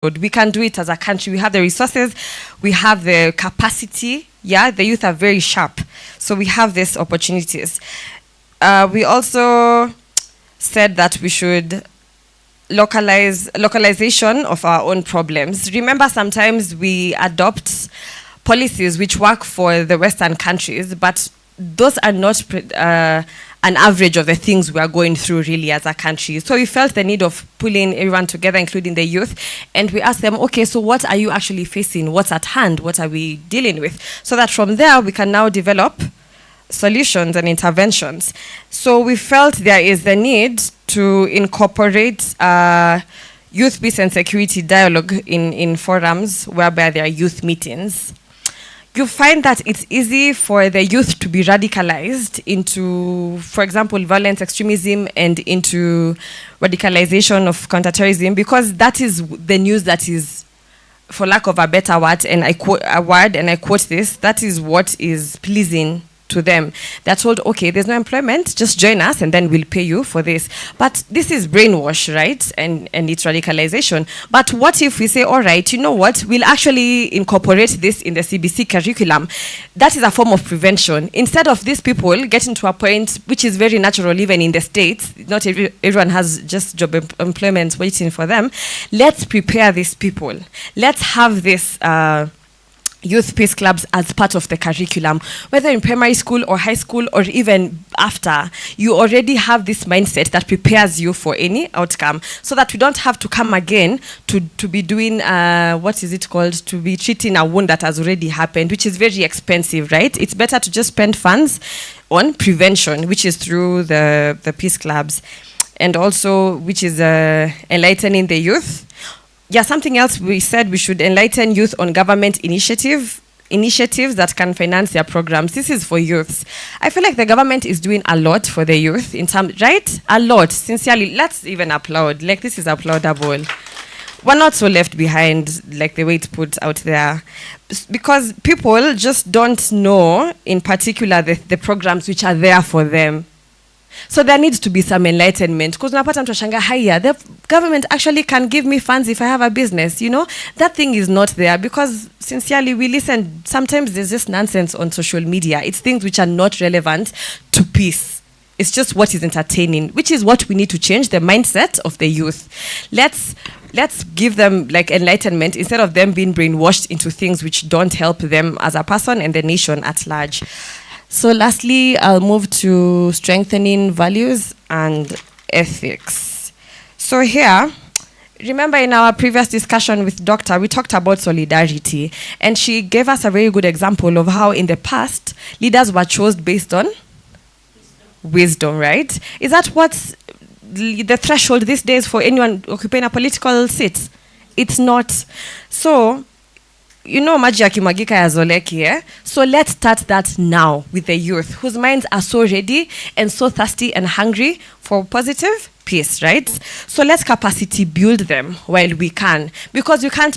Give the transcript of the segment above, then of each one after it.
We can do it as a country. We have the resources, we have the capacity. Yeah, the youth are very sharp. So we have these opportunities. We also said that we should localization of our own problems. Remember, sometimes we adopt policies which work for the Western countries, but those are not an average of the things we are going through really as a country. So we felt the need of pulling everyone together, including the youth, and we asked them, okay, so what are you actually facing? What's at hand? What are we dealing with? So that from there we can now develop solutions and interventions. So we felt there is the need to incorporate youth peace and security dialogue in forums whereby there are youth meetings. You find that it's easy for the youth to be radicalized into, for example, violent extremism and into radicalization of counterterrorism, because that is the news that is, for lack of a better word, and I quote this, that is what is pleasing to them. They're told, okay, there's no employment, just join us and then we'll pay you for this. But this is brainwash, right? And it's radicalization. But what if we say, all right, you know what, we'll actually incorporate this in the CBC curriculum. That is a form of prevention. Instead of these people getting to a point which is very natural even in the States, not everyone has just job employment waiting for them, let's prepare these people. Let's have this youth peace clubs as part of the curriculum, whether in primary school or high school or even after. You already have this mindset that prepares you for any outcome, so that we don't have to come again to be doing, what is it called, to be treating a wound that has already happened, which is very expensive, right? It's better to just spend funds on prevention, which is through the peace clubs, and also which is enlightening the youth. Yeah, something else we said, we should enlighten youth on government initiatives that can finance their programs. This is for youths. I feel like the government is doing a lot for the youth in terms, right? A lot, sincerely. Let's even applaud. Like, this is applaudable. We're not so left behind, like the way it's put out there. Because people just don't know, in particular, the programs which are there for them. So there needs to be some enlightenment, because unapata mtu ashanga, haya, the government actually can give me funds if I have a business, you know? That thing is not there, because sincerely we listen, sometimes there's just nonsense on social media. It's things which are not relevant to peace. It's just what is entertaining, which is what we need to change, the mindset of the youth. Let's give them like enlightenment instead of them being brainwashed into things which don't help them as a person and the nation at large. So lastly, I'll move to strengthening values and ethics. So here, remember in our previous discussion with Doctor, we talked about solidarity, and she gave us a very good example of how in the past, leaders were chosen based on wisdom, right? Is that what's the threshold these days for anyone occupying a political seat? It's not. So, you know, maji yakimwagika yazoleki, eh? So let's start that now with the youth, whose minds are so ready and so thirsty and hungry for positive peace, right? So let's capacity build them while we can, because you can't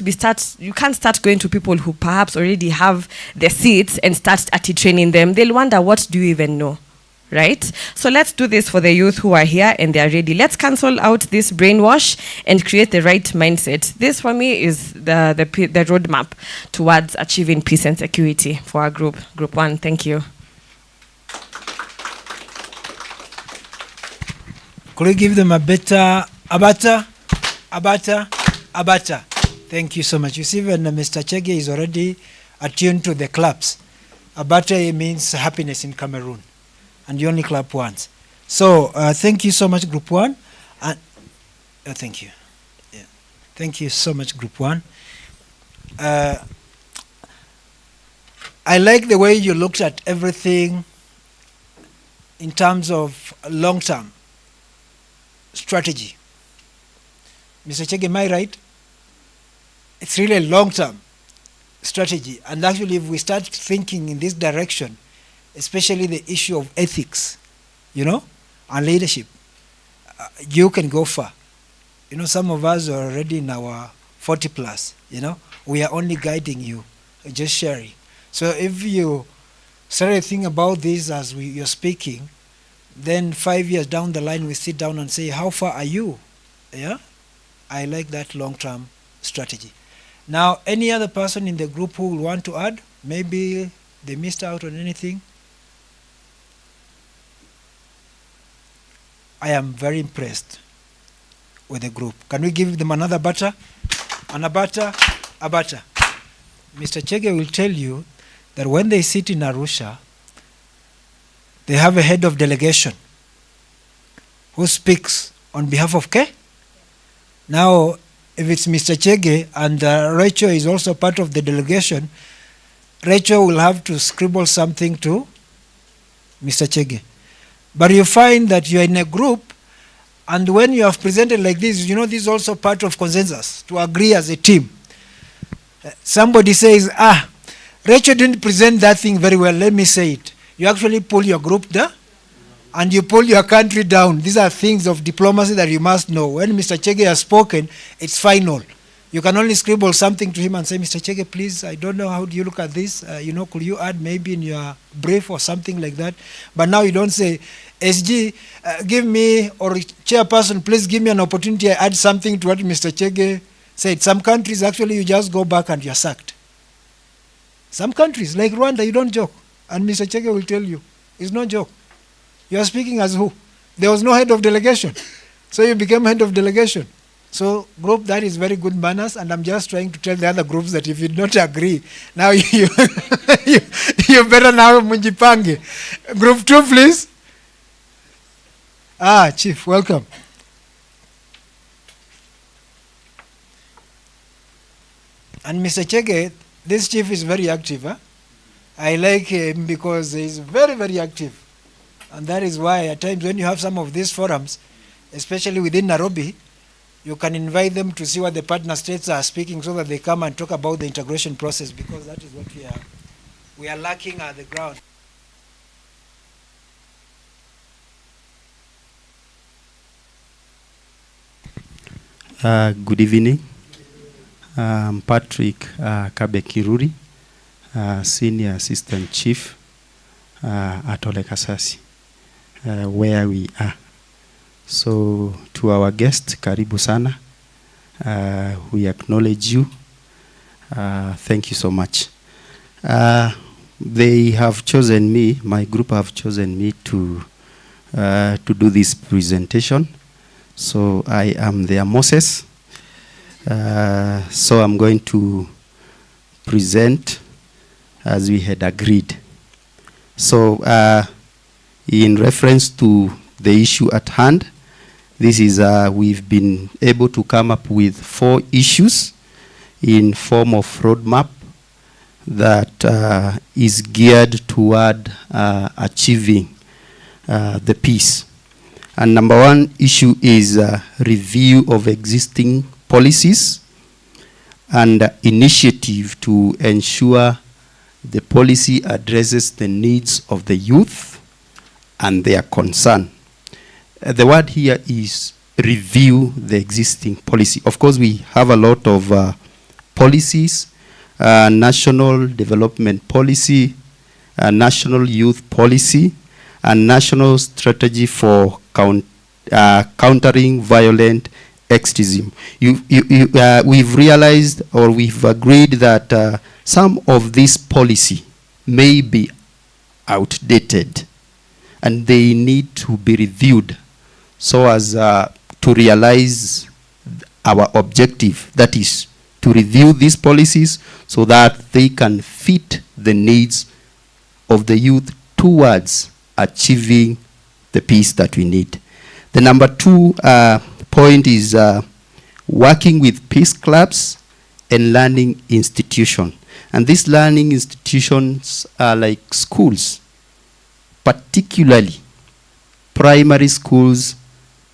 start going to people who perhaps already have the seats and start training them. They'll wonder, what do you even know? Right? So let's do this for the youth who are here and they are ready. Let's cancel out this brainwash and create the right mindset. This for me is the roadmap towards achieving peace and security for our group 1. Thank you. Could we give them a better abata? Thank you so much. You see, when Mr. Chege is already attuned to the claps. Abata means happiness in Cameroon. And you only clap once. So thank you so much, Group 1. And thank you. Yeah. Thank you so much, Group 1. I like the way you looked at everything in terms of long-term strategy. Mr. Chege, am I right? It's really a long-term strategy. And actually, if we start thinking in this direction, especially the issue of ethics, you know, and leadership, you can go far. You know, some of us are already in our 40 plus, you know. We are only guiding you, just sharing. So if you started thinking about this as you're speaking, then 5 years down the line, we sit down and say, how far are you? Yeah? I like that long-term strategy. Now, any other person in the group who will want to add? Maybe they missed out on anything. I am very impressed with the group. Can we give them another butter? And a butter? A butter. Mr. Chege will tell you that when they sit in Arusha, they have a head of delegation who speaks on behalf of K. Now, if it's Mr. Chege and Rachel is also part of the delegation, Rachel will have to scribble something to Mr. Chege. But you find that you are in a group, and when you have presented like this, you know, this is also part of consensus, to agree as a team. Somebody says, Rachel didn't present that thing very well, let me say it. You actually pull your group down, and you pull your country down. These are things of diplomacy that you must know. When Mr. Chege has spoken, it's final. You can only scribble something to him and say, Mr. Chege, please, I don't know, how do you look at this? Could you add maybe in your brief or something like that? But now you don't say, SG, give me, or chairperson, please give me an opportunity to add something to what Mr. Chege said. Some countries, actually, you just go back and you're sacked. Some countries, like Rwanda, you don't joke. And Mr. Chege will tell you, it's no joke. You are speaking as who? There was no head of delegation. So you became head of delegation. So group, that is very good manners, and I'm just trying to tell the other groups that if you don't agree, now you better now munjipange. Group 2, please. Chief, welcome. And Mr. Chege, this chief is very active. Huh? I like him because he's very, very active. And that is why at times when you have some of these forums, especially within Nairobi, you can invite them to see what the partner states are speaking so that they come and talk about the integration process, because that is what we are lacking at the ground. Good evening. I'm Patrick Kabekiruri, Senior Assistant Chief at Ole Kasasi, where we are. So to our guest, karibu sana. We acknowledge you. Thank you so much. They have chosen me, my group have chosen me to do this presentation. So I am their Moses. So I'm going to present as we had agreed. So in reference to the issue at hand, this is we've been able to come up with 4 issues in form of roadmap that is geared toward achieving the peace. And number 1 issue is review of existing policies and initiative to ensure the policy addresses the needs of the youth and their concern. The word here is review the existing policy. Of course, we have a lot of policies, national development policy, national youth policy, and national strategy for countering violent extremism. We've realized, or we've agreed that some of this policy may be outdated and they need to be reviewed so as to realize our objective, that is to review these policies so that they can fit the needs of the youth towards achieving the peace that we need. The number 2 point is working with peace clubs and learning institutions. And these learning institutions are like schools, particularly primary schools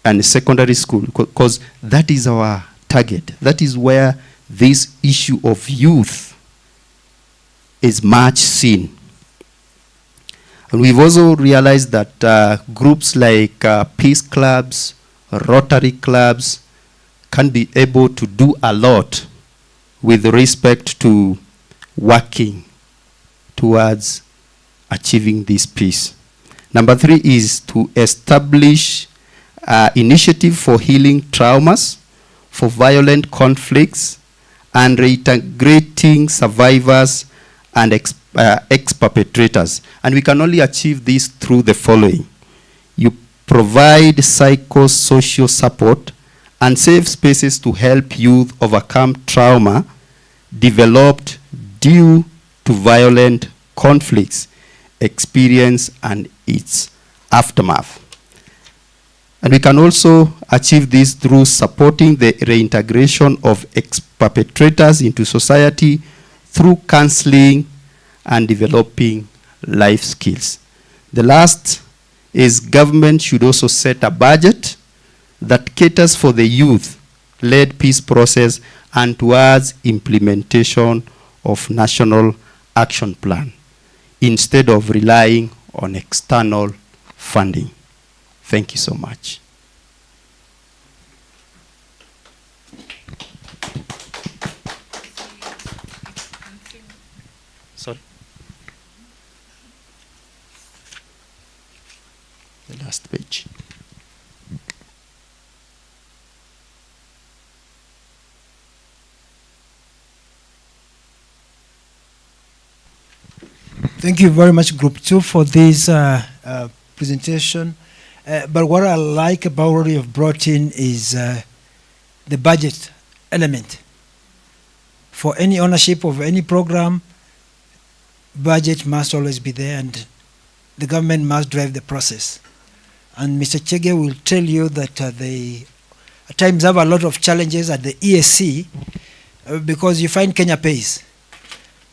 and secondary school, because that is our target. That is where this issue of youth is much seen. And we've also realized that groups like peace clubs, Rotary clubs can be able to do a lot with respect to working towards achieving this peace. Number 3 is to establish initiative for healing traumas, for violent conflicts, and reintegrating survivors and ex-perpetrators. And we can only achieve this through the following. You provide psychosocial support and safe spaces to help youth overcome trauma developed due to violent conflicts, experience, and its aftermath. And we can also achieve this through supporting the reintegration of ex-perpetrators into society through counseling and developing life skills. The last is government should also set a budget that caters for the youth-led peace process and towards implementation of national action plan instead of relying on external funding. Thank you so much. Sorry. The last page. Thank you very much, Group 2, for this presentation. But what I like about what you've brought in is the budget element. For any ownership of any program, budget must always be there, and the government must drive the process. And Mr. Chege will tell you that they at times have a lot of challenges at the ESC because you find Kenya pays.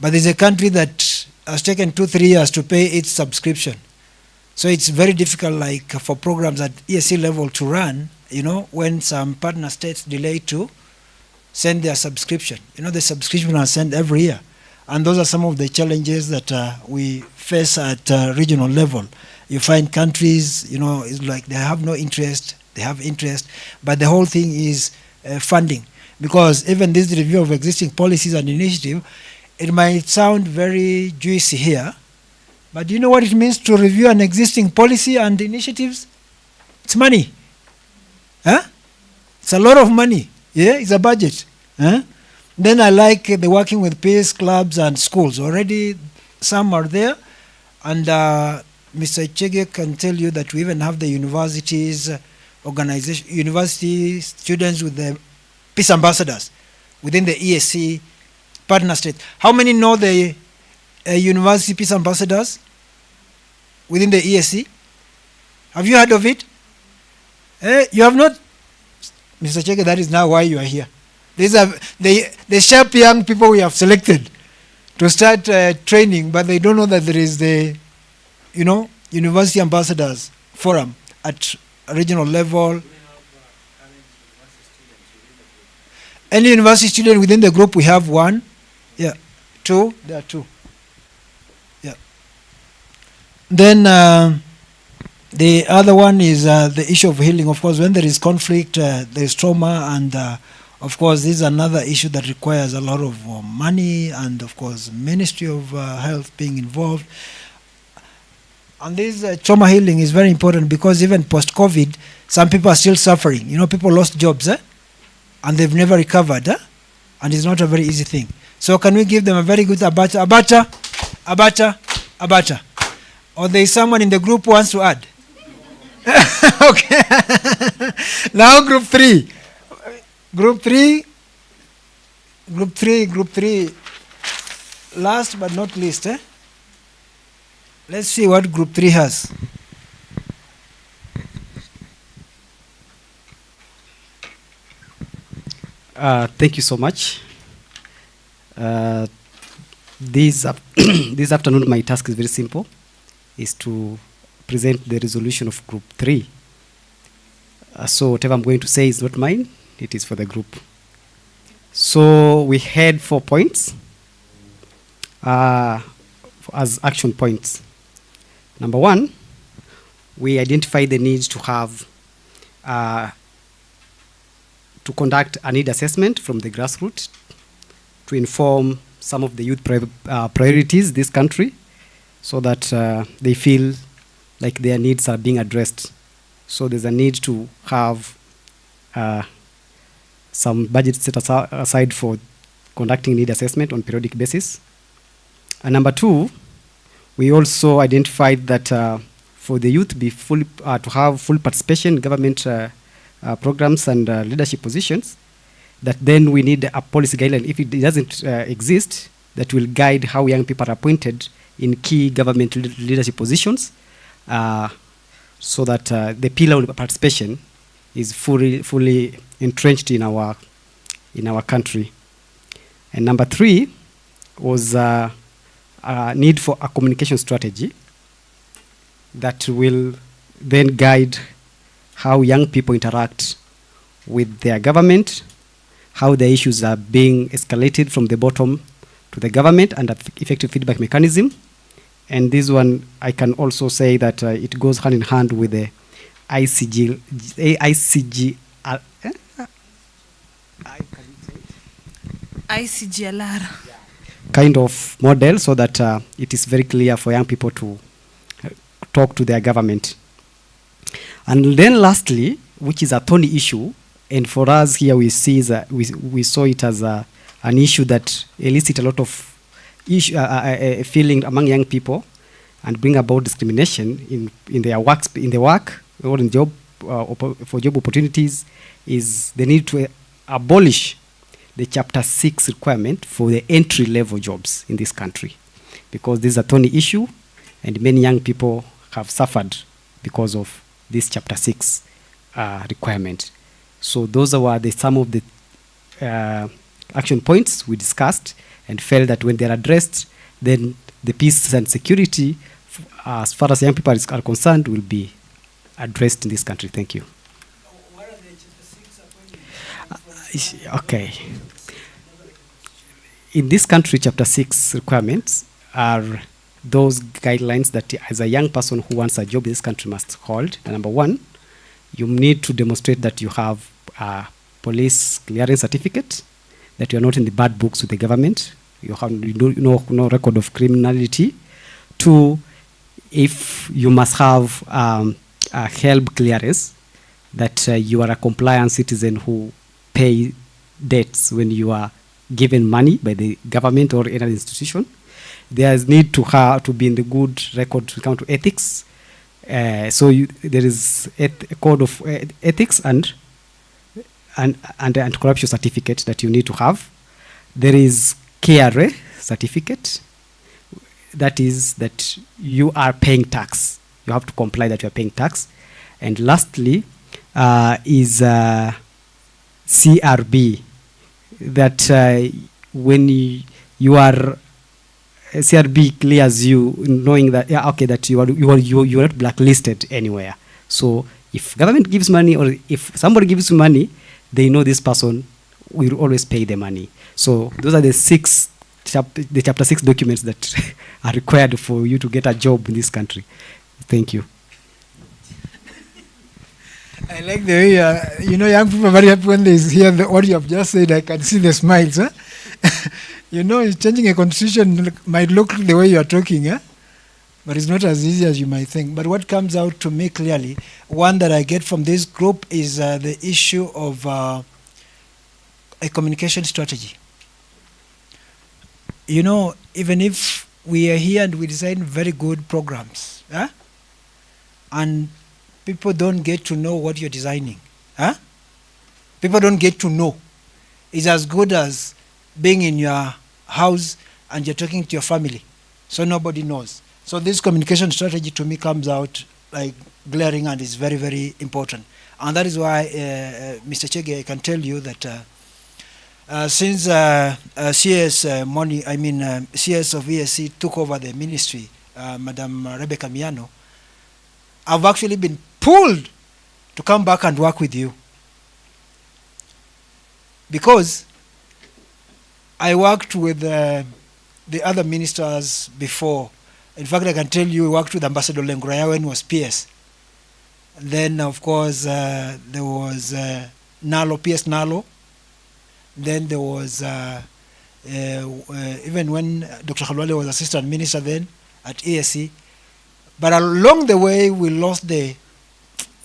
But there's a country that has taken 2-3 years to pay its subscription. So it's very difficult, like for programs at ESC level to run, you know, when some partner states delay to send their subscription. You know, the subscription are sent every year. And those are some of the challenges that we face at regional level. You find countries, you know, it's like they have no interest, they have interest, but the whole thing is funding. Because even this review of existing policies and initiative, it might sound very juicy here, but do you know what it means to review an existing policy and initiatives? It's money. Huh? It's a lot of money. Yeah, it's a budget. Huh? Then I like the working with peace clubs and schools. Already some are there, and Mr. Chege can tell you that we even have the universities, organization, university students with the peace ambassadors within the ESC partner state. How many know the university peace ambassadors within the ESC? Have you heard of it? You have not? Mr. Chege, that is now why you are here. These are the sharp young people we have selected to start training, but they don't know that there is the, you know, University Ambassadors Forum at regional level. Any university student within the group, we have one. Yeah. Two. There are two. Yeah. Then the other one is the issue of healing. Of course, when there is conflict, there is trauma, and of course, this is another issue that requires a lot of money, and of course, Ministry of Health being involved. And this trauma healing is very important because even post-COVID, some people are still suffering. You know, people lost jobs, and they've never recovered, and it's not a very easy thing. So can we give them a very good abacha? Or there is someone in the group who wants to add? Okay. Now group 3. Group 3. Last but not least, let's see what group 3 has. Thank you so much. This afternoon, my task is very simple, is to present the resolution of group 3. So whatever I'm going to say is not mine, it is for the group. So we had 4 points as action points. Number 1, we identified the need to have to conduct a need assessment from the grassroots to inform some of the youth priorities this country, so that they feel like their needs are being addressed. So there's a need to have some budget set aside for conducting need assessment on periodic basis. And number two, we also identified that for the youth to have full participation in government programs and leadership positions, that then we need a policy guideline, if it doesn't exist, that will guide how young people are appointed in key government leadership positions, so that the pillar of participation is fully entrenched in our country. And number three was a need for a communication strategy that will then guide how young people interact with their government, how the issues are being escalated from the bottom to the government, and an effective feedback mechanism. And this one, I can also say that it goes hand in hand with the ICGLR. kind of model, so that it is very clear for young people to talk to their government. And then lastly, which is a thorny issue, and for us here we see that we saw it as an issue that elicits a lot of feeling among young people and bring about discrimination in their work or in job for job opportunities, is the need to abolish the Chapter 6 requirement for the entry-level jobs in this country, because this is a thorny issue and many young people have suffered because of this Chapter 6 requirement. So those were some of the action points we discussed, and felt that when they're addressed, then the peace and security, as far as young people are concerned, will be addressed in this country. Thank you. What are the Chapter 6 appointments? Okay. In this country, Chapter 6 requirements are those guidelines that as a young person who wants a job in this country must hold. And number one, you need to demonstrate that you have a police clearance certificate, that you are not in the bad books with the government, you have no record of criminality. Two, if you must have a HELB clearance, that you are a compliant citizen who pay debts when you are given money by the government or any institution. There is need to be in the good record to come to ethics. So there is a code of ethics and anti-corruption certificate that you need to have. There is KRA certificate. That is that you are paying tax. You have to comply that you are paying tax. And lastly is CRB, that when you are CRB clears you, knowing that that you are not blacklisted anywhere. So if government gives money, or if somebody gives you money, they know this person will always pay the money. So those are the Chapter 6 documents that are required for you to get a job in this country. Thank you. I like the way, young people are very happy when they hear what you have just said. I can see the smiles. Huh? Changing a constitution might look the way you are talking, but it's not as easy as you might think. But what comes out to me clearly, one that I get from this group, is the issue of a communication strategy. Even if we are here and we design very good programs, and people don't get to know what you're designing, people don't get to know. It's as good as being in your house and you're talking to your family, so nobody knows. So this communication strategy to me comes out like glaring and is very, very important. And that is why, Mr. Chege, I can tell you that since CS CS of ESC took over the ministry, Madam Rebecca Miano, I've actually been pulled to come back and work with you, because I worked with the other ministers before. In fact, I can tell you, I worked with Ambassador Lenguraya when he was PS. Then, of course, there was Nalo, PS Nalo. Then there was, even when Dr. Khalwale was assistant minister then at ESC. But along the way, we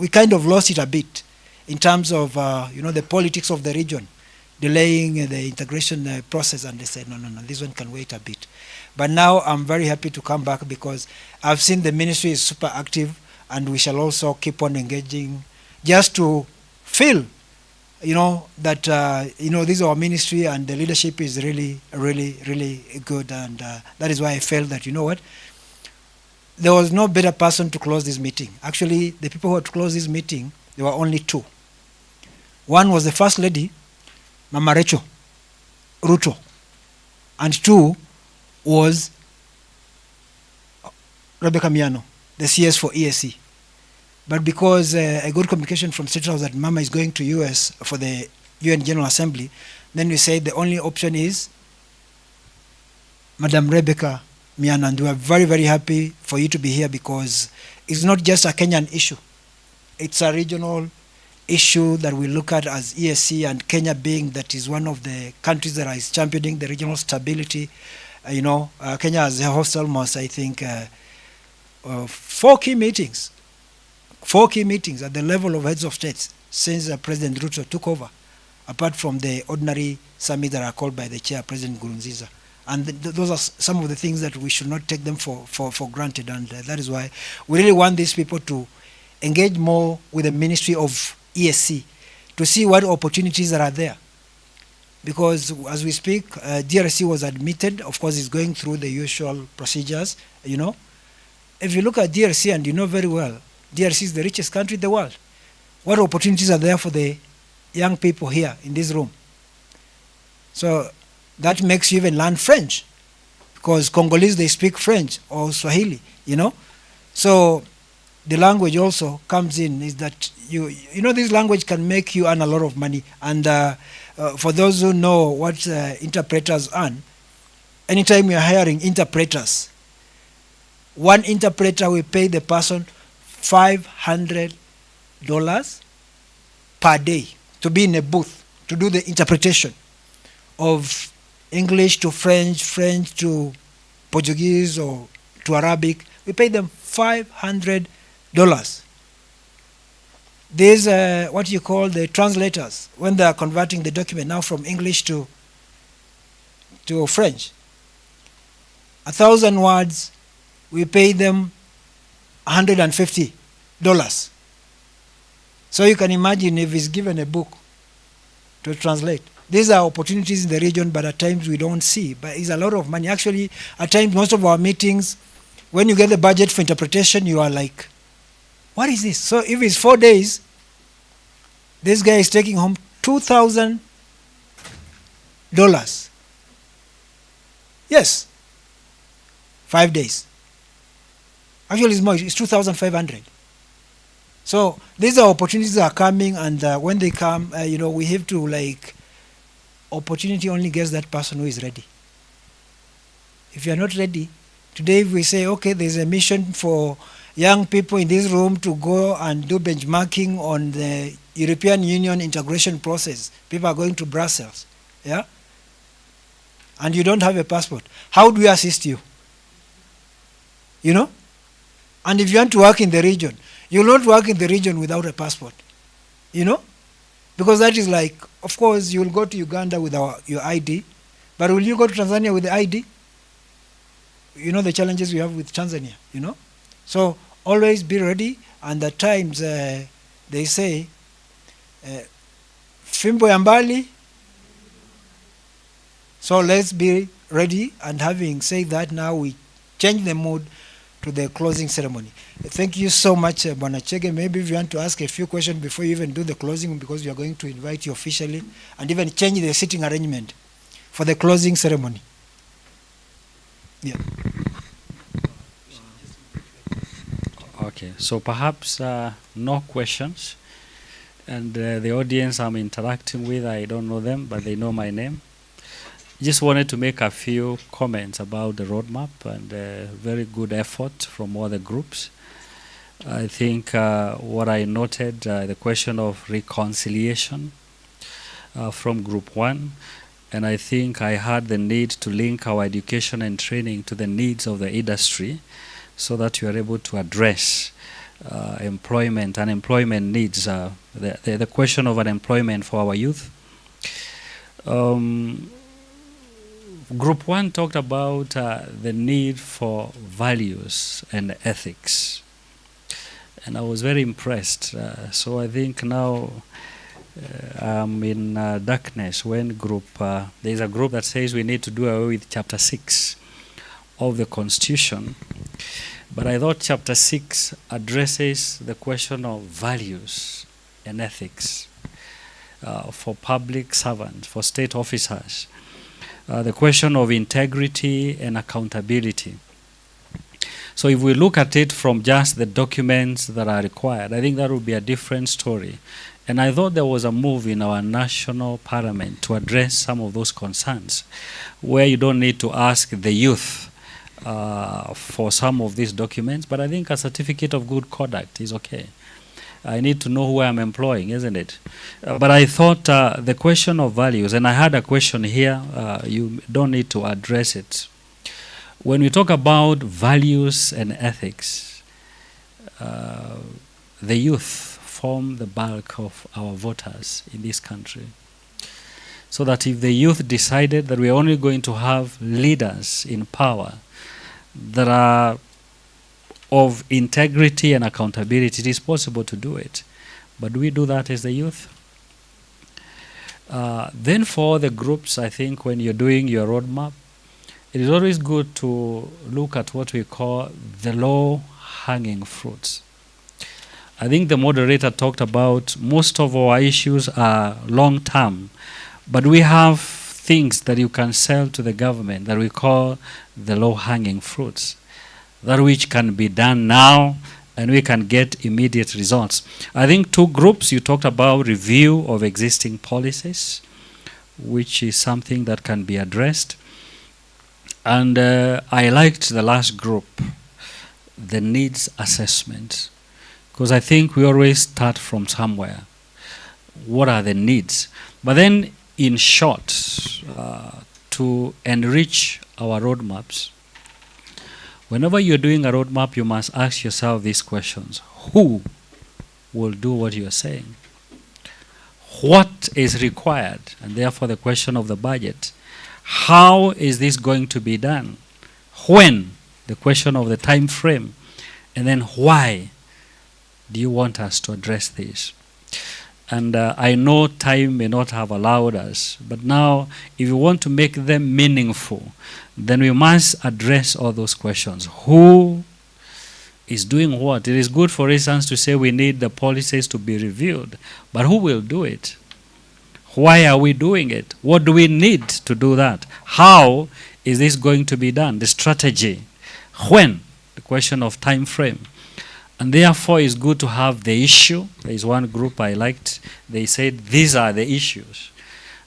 kind of lost it a bit in terms of, the politics of the region. delaying the integration process, and they said, no, this one can wait a bit. But now I'm very happy to come back because I've seen the ministry is super active, and we shall also keep on engaging just to feel, that, this is our ministry and the leadership is really, really, really good. And that is why I felt that, there was no better person to close this meeting. Actually, the people who had closed this meeting, there were only two. One was the First Lady, Mama Rachel Ruto, and two was Rebecca Miano, the CS for ESC. But because I got communication from State House that Mama is going to US for the UN General Assembly, then we said the only option is Madam Rebecca Miano, and we are very, very happy for you to be here because it's not just a Kenyan issue. It's a regional issue that we look at as ESC, and Kenya being that is one of the countries that is championing the regional stability. Kenya has hosted almost, I think, 4 key meetings at the level of heads of states since President Ruto took over, apart from the ordinary summits that are called by the chair, President Nkurunziza. And those are some of the things that we should not take them for granted, and that is why we really want these people to engage more with the Ministry of ESC to see what opportunities that are there. Because as we speak, DRC was admitted, of course it's going through the usual procedures, If you look at DRC, and you know very well, DRC is the richest country in the world. What opportunities are there for the young people here in this room? So that makes you even learn French, because Congolese, they speak French or Swahili, So the language also comes in, is that this language can make you earn a lot of money. And for those who know what interpreters earn, anytime you're hiring interpreters, one interpreter will pay the person $500 per day to be in a booth to do the interpretation of English to French, French to Portuguese or to Arabic. We pay them $500. There's what you call the translators when they are converting the document now from English to French. 1,000 words, we pay them $150. So you can imagine if he's given a book to translate. These are opportunities in the region, but at times we don't see. But it's a lot of money. Actually, at times, most of our meetings, when you get the budget for interpretation, you are like, what is this? So if it's 4 days, this guy is taking home $2,000. Yes. 5 days. Actually, it's more. It's 2,500. So these are opportunities that are coming, and when they come, we have to opportunity only gets that person who is ready. If you are not ready, today if we say, okay, there's a mission for young people in this room to go and do benchmarking on the European Union integration process. People are going to Brussels, yeah? And you don't have a passport. How do we assist you? And if you want to work in the region, you will not work in the region without a passport, Because that is like, of course, you will go to Uganda with your ID, but will you go to Tanzania with the ID? The challenges we have with Tanzania, So always be ready, and at times they say, fimbo ya mbali. So let's be ready, and having said that, now we change the mood to the closing ceremony. Thank you so much, Bwana Chege. Maybe if you want to ask a few questions before you even do the closing, because we are going to invite you officially, and even change the seating arrangement for the closing ceremony. Yeah. Okay, so perhaps no questions, and the audience I'm interacting with, I don't know them, but they know my name. Just wanted to make a few comments about the roadmap, and very good effort from all the groups. I think what I noted, the question of reconciliation from group 1, and I think I had the need to link our education and training to the needs of the industry, so that you are able to address unemployment needs, the question of unemployment for our youth. Um, Group 1 talked about the need for values and ethics. And I was very impressed. So I think now I'm in darkness when there's a group that says we need to do away with chapter 6 of the Constitution. But I thought chapter 6 addresses the question of values and ethics for public servants, for state officers. The question of integrity and accountability. So if we look at it from just the documents that are required, I think that would be a different story. And I thought there was a move in our national parliament to address some of those concerns, where you don't need to ask the youth for some of these documents, but I think a certificate of good conduct is okay. I need to know who I'm employing, isn't it? But I thought the question of values, and I had a question here, you don't need to address it. When we talk about values and ethics, the youth form the bulk of our voters in this country. So that if the youth decided that we're only going to have leaders in power that are of integrity and accountability, it is possible to do it. But do we do that as the youth? Then for the groups, I think when you're doing your roadmap, it is always good to look at what we call the low-hanging fruits. I think the moderator talked about most of our issues are long-term, but we have things that you can sell to the government that we call the low-hanging fruits, that which can be done now and we can get immediate results. I think two groups, you talked about review of existing policies, which is something that can be addressed. And I liked the last group, the needs assessment, because I think we always start from somewhere. What are the needs? But then, in short, to enrich our roadmaps, whenever you're doing a roadmap, you must ask yourself these questions. Who will do what you're saying? What is required? And therefore the question of the budget. How is this going to be done? When? The question of the time frame. And then why do you want us to address this? And I know time may not have allowed us, but now if you want to make them meaningful, then we must address all those questions. Who is doing what? It is good, for instance, to say we need the policies to be reviewed, but who will do it? Why are we doing it? What do we need to do that? How is this going to be done? The strategy. When? The question of time frame. And therefore, it's good to have the issue. There is one group I liked. They said, these are the issues.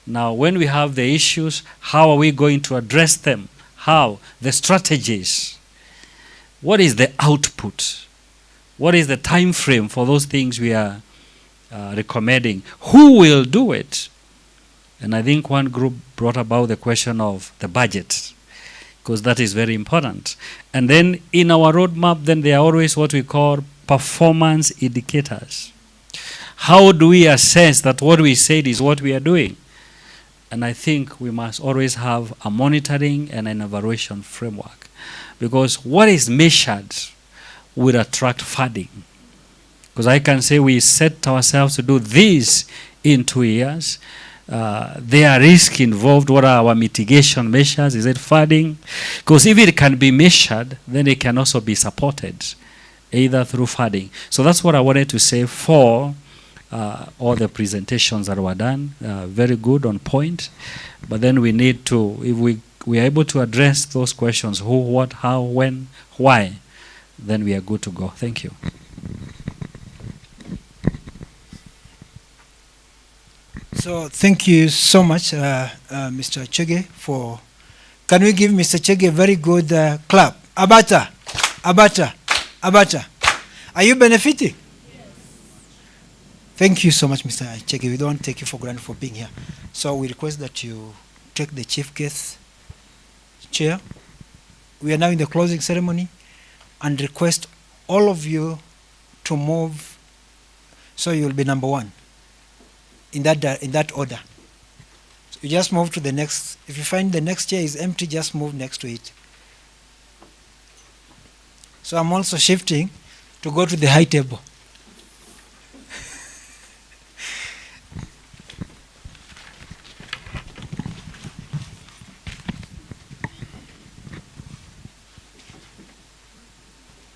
Now, when we have the issues, how are we going to address them? How? The strategies. What is the output? What is the time frame for those things we are recommending? Who will do it? And I think one group brought about the question of the budget, because that is very important. And then in our roadmap, then there are always what we call performance indicators. How do we assess that what we said is what we are doing? And I think we must always have a monitoring and an evaluation framework, because what is measured will attract funding. Because I can say we set ourselves to do this in 2 years. There are risks involved. What are our mitigation measures? Is it funding? Because if it can be measured, then it can also be supported, either through funding. So that's what I wanted to say for all the presentations that were done. Very good, on point. But then we need to, if we are able to address those questions, who, what, how, when, why, then we are good to go. Thank you. So thank you so much, Mr. Chege, for... Can we give Mr. Chege a very good clap? Abata, Abata, Abata. Are you benefiting? Yes. Thank you so much, Mr. Chege. We don't take you for granted for being here. So we request that you take the chief guest chair. We are now in the closing ceremony and request all of you to move, so you will be number one. In that order. You just move to the next. If you find the next chair is empty, just move next to it. So I'm also shifting to go to the high table.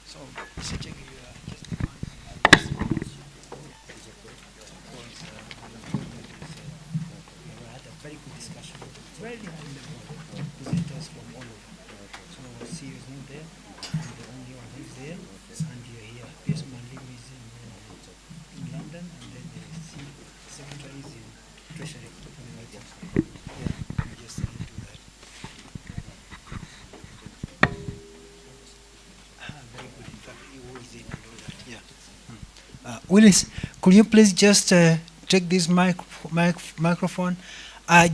So, Mr. Chege, you are just we had a very good discussion. Very high level presenters from all over. So CEO is not there, and the only one who is there is Andy here. Pierce Manlim is in London, and then the secretary is in Treasury. Yeah, we just do that. Very good. In fact, he was in and all that. Yeah. Willis, could you please just take this microphone?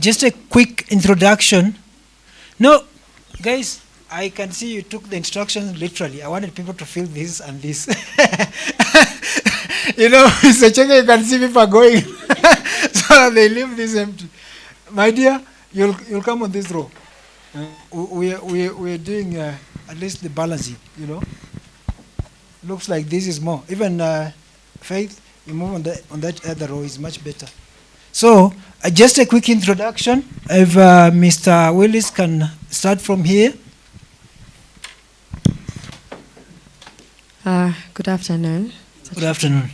Just a quick introduction. No, guys, I can see you took the instructions literally. I wanted people to feel this and this. You know, Mr. Chege, you can see people are going. So they leave this empty. My dear, you'll come on this row. We're doing at least the balancing, you know. Looks like this is more. Even Faith, you move on that other row is much better. So, just a quick introduction. If Mr. Willis can start from here. Good afternoon. Good afternoon.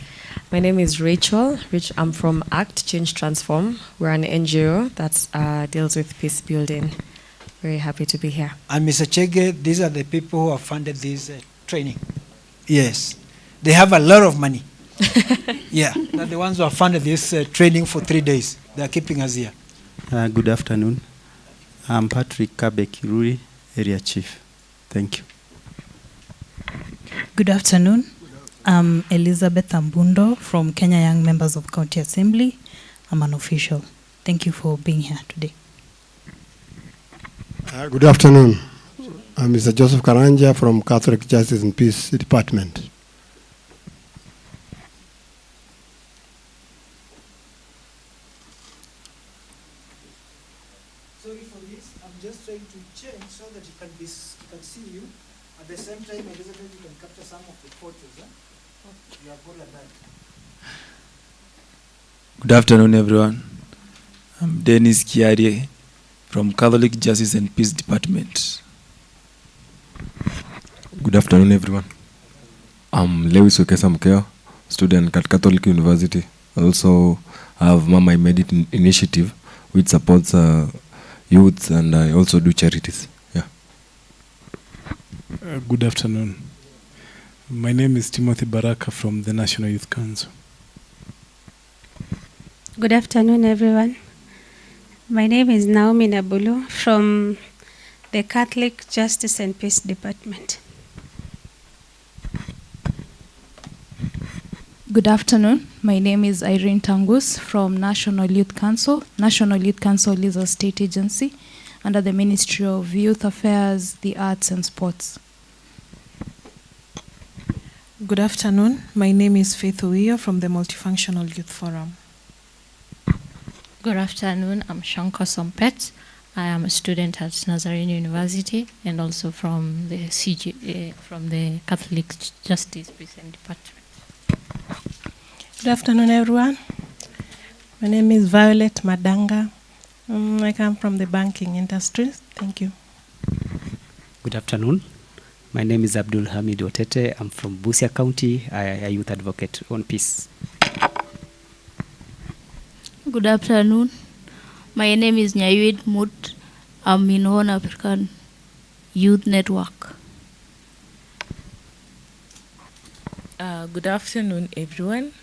My name is Rachel. I'm from ACT, Change Transform. We're an NGO that deals with peace building. Very happy to be here. And Mr. Chege, these are the people who have funded this training. Yes. They have a lot of money. Yeah, they're the ones who have funded this training for 3 days. They are keeping us here. Good afternoon. I'm Patrick Kabekiruri, Area Chief. Thank you. Good afternoon. I'm Elizabeth Ambundo from Kenya Young Members of County Assembly. I'm an official. Thank you for being here today. Good afternoon. I'm Mr. Joseph Karanja from Catholic Justice and Peace Department. Sorry for this. I'm just trying to change so that you can see you. At the same time, Elizabeth, you can capture some of the photos. Huh? You are good at that. Good afternoon, everyone. I'm Dennis Kiarie from Catholic Justice and Peace Department. Good afternoon, everyone. I'm Lewis Wekesa Mkeo, student at Catholic University. I also have Mama I Made It initiative, which supports youth, and I also do charities. Yeah. Good afternoon. My name is Timothy Baraka from the National Youth Council. Good afternoon, everyone. My name is Naomi Nabulu from the Catholic Justice and Peace Department. Good afternoon. My name is Irene Tangus from National Youth Council. National Youth Council is a state agency under the Ministry of Youth Affairs, the Arts and Sports. Good afternoon. My name is Faith Uyo from the Multifunctional Youth Forum. Good afternoon. I'm Shanko Sompet. I am a student at Nazarene University and also from the from the Catholic Justice Peace and Department. Good afternoon, everyone. My name is Violet Madanga. I come from the banking industry. Thank you. Good afternoon. My name is Abdul Hamid Otete. I'm from Busia County. I am a youth advocate on peace. Good afternoon. My name is Nyawid Mut. I'm in Horn African Youth Network. Good afternoon, everyone.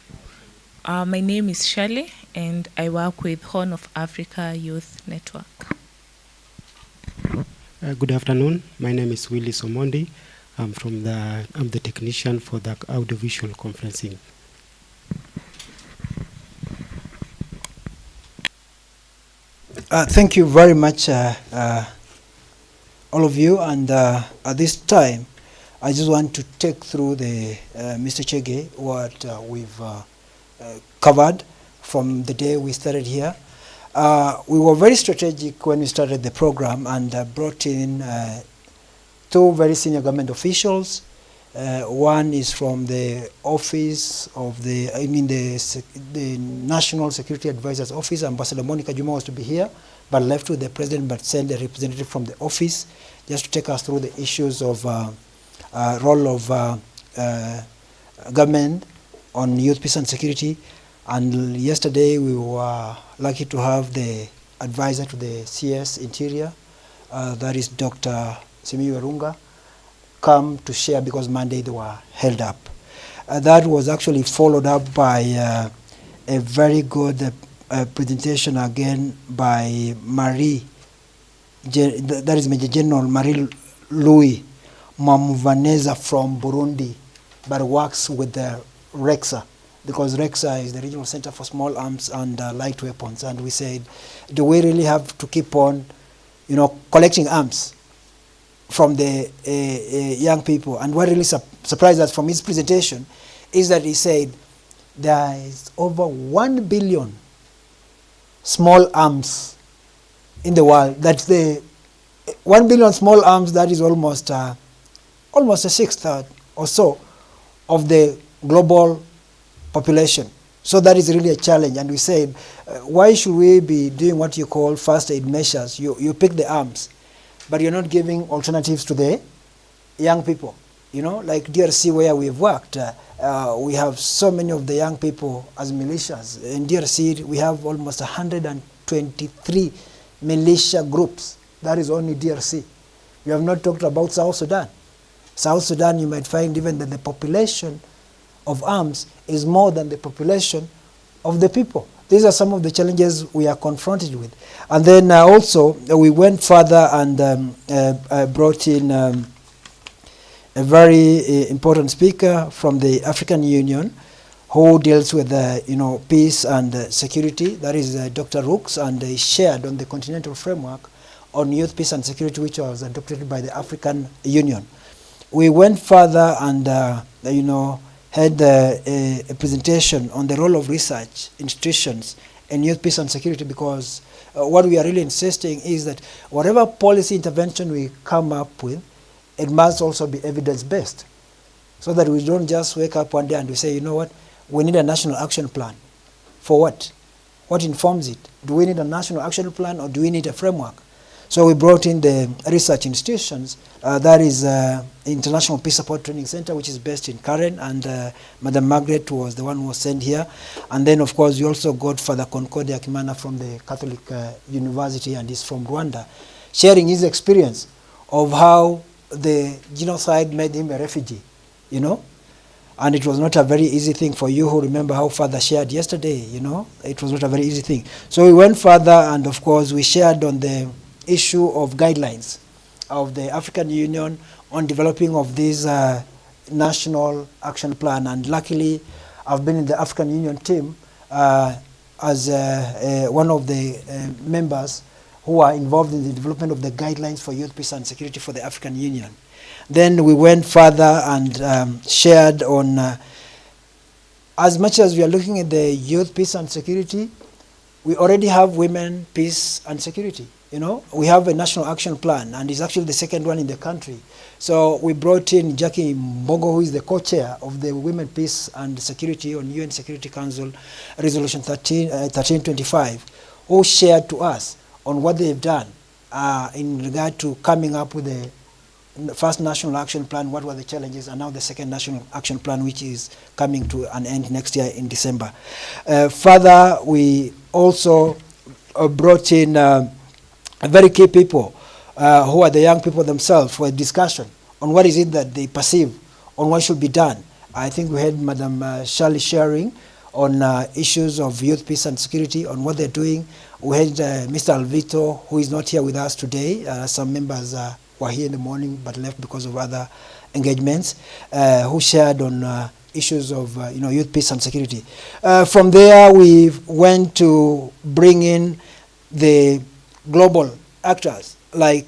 My name is Shirley, and I work with Horn of Africa Youth Network. Good afternoon. My name is Willie Somondi. I'm the technician for the audiovisual conferencing. Thank you very much, all of you. And at this time, I just want to take through the Mr. Chege what we've covered from the day we started here. We were very strategic when we started the program and brought in two very senior government officials. One is from the office of the National Security Advisor's Office. Ambassador Monica Juma was to be here, but left with the president, but sent a representative from the office just to take us through the issues of role of government on youth peace and security. And yesterday we were lucky to have the advisor to the CS Interior, that is Dr. Simiyu Werunga, come to share because Monday they were held up. That was actually followed up by a very good presentation again by Marie, that is Major General Marie Louis Mamuvaneza from Burundi, but works with the REXA, because REXA is the Regional Center for Small Arms and Light Weapons. And we said, do we really have to keep on, collecting arms from the young people? And what really surprised us from his presentation is that he said there is over 1 billion small arms in the world. That's the 1 billion small arms, that is almost a sixth or so of the global population. So that is really a challenge. And we said, why should we be doing what you call first aid measures? You pick the arms, but you're not giving alternatives to the young people. Like DRC, where we've worked, we have so many of the young people as militias. In DRC, we have almost 123 militia groups. That is only DRC. We have not talked about South Sudan. South Sudan, you might find even that the population of arms is more than the population of the people. These are some of the challenges we are confronted with. And then also, we went further and brought in a very important speaker from the African Union who deals with peace and security. That is Dr. Rooks, and he shared on the continental framework on youth peace and security, which was adopted by the African Union. We went further and had a presentation on the role of research institutions in youth peace and security, because what we are really insisting is that whatever policy intervention we come up with, it must also be evidence-based, so that we don't just wake up one day and we say, you know what, we need a national action plan. For what? What informs it? Do we need a national action plan, or do we need a framework? So we brought in the research institutions, that is International Peace Support Training Center, which is based in Karen, and Madam Margaret was the one who was sent here. And then, of course, we also got Father Concordia Kimana from the Catholic University, and he's from Rwanda, sharing his experience of how the genocide made him a refugee, And it was not a very easy thing. For you who remember how Father shared yesterday, it was not a very easy thing. So we went further, and of course we shared on the issue of guidelines of the African Union on developing of this national action plan. And luckily, I've been in the African Union team as one of the members who are involved in the development of the guidelines for youth peace and security for the African Union. Then we went further and shared on, as much as we are looking at the youth peace and security, we already have women peace and security. We have a national action plan, and it's actually the second one in the country. So we brought in Jackie Mbongo, who is the co-chair of the Women Peace and Security on UN Security Council Resolution 1325, who shared to us on what they've done in regard to coming up with the first national action plan, what were the challenges, and now the second national action plan, which is coming to an end next year in December. Further, we also brought in very key people who are the young people themselves for a discussion on what is it that they perceive, on what should be done. I think we had Madam Shirley sharing on issues of youth peace and security, on what they're doing. We had Mr. Alvito, who is not here with us today. Some members were here in the morning but left because of other engagements, who shared on issues of youth peace and security. From there, we went to bring in the global actors like